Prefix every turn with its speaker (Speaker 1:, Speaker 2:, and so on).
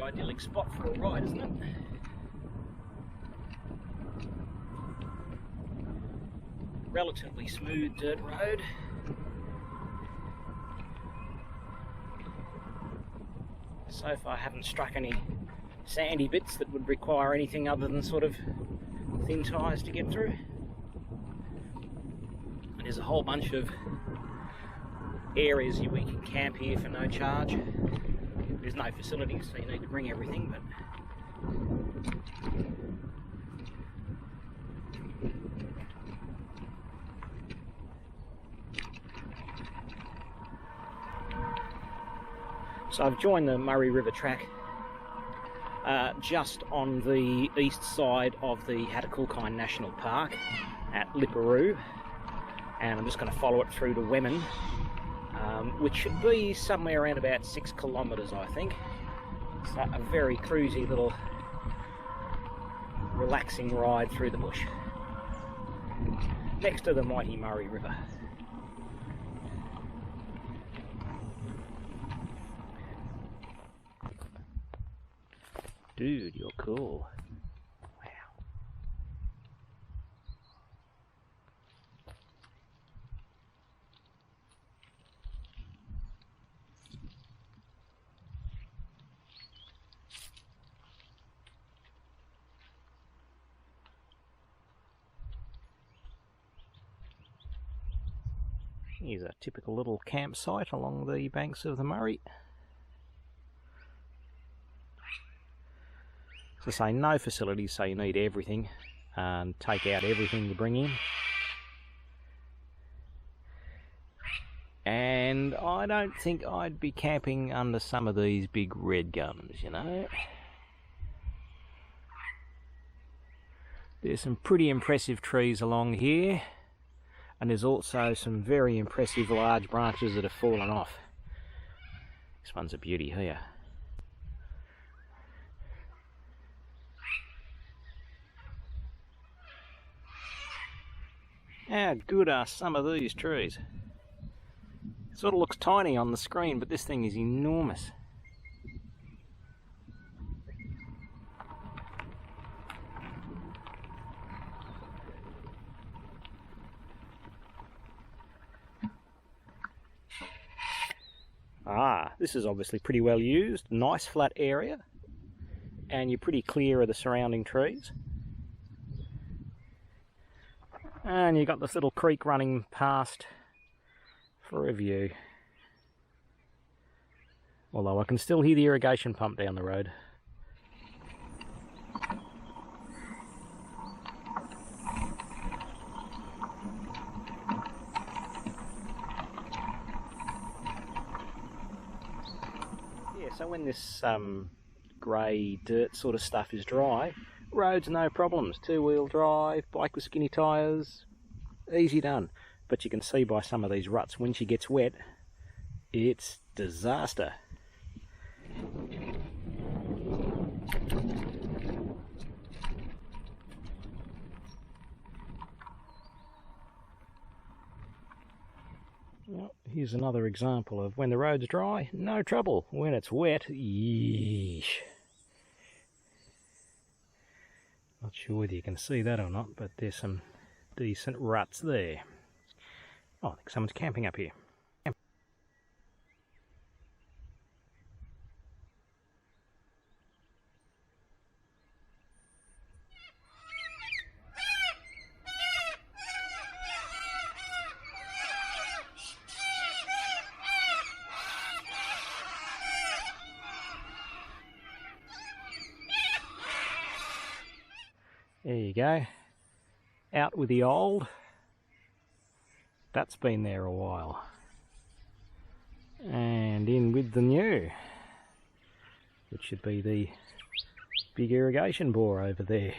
Speaker 1: idyllic spot for a ride, isn't it? Relatively smooth dirt road. So far I haven't struck any sandy bits that would require anything other than sort of thin tyres to get through. And there's a whole bunch of areas we can camp here for no charge. There's no facilities, so you need to bring everything, but so I've joined the Murray River track just on the east side of the Hattukulkine National Park at Liparoo, and I'm just going to follow it through to Wemen, which should be somewhere around about 6 kilometres, I think. So a very cruisy little relaxing ride through the bush next to the mighty Murray River. Dude, you're cool. Wow. Here's a typical little campsite along the banks of the Murray. To say no facilities, so you need everything and take out everything you bring in. And I don't think I'd be camping under some of these big red gums, you know. There's some pretty impressive trees along here, and there's also some very impressive large branches that have fallen off. This one's a beauty here. How good are some of these trees? It sort of looks tiny on the screen, but this thing is enormous. This is obviously pretty well used, nice flat area, and you're pretty clear of the surrounding trees. And you've got this little creek running past for a view. Although I can still hear the irrigation pump down the road. Yeah, so when this grey dirt sort of stuff is dry, roads no problems, two-wheel drive, bike with skinny tyres, easy done. But you can see by some of these ruts, when she gets wet, it's disaster. Well, here's another example of when the road's dry, no trouble. When it's wet, yeesh. Not sure whether you can see that or not, but there's some decent ruts there. Oh, I think someone's camping up here. There you go, out with the old, that's been there a while, and in with the new, which should be the big irrigation bore over there.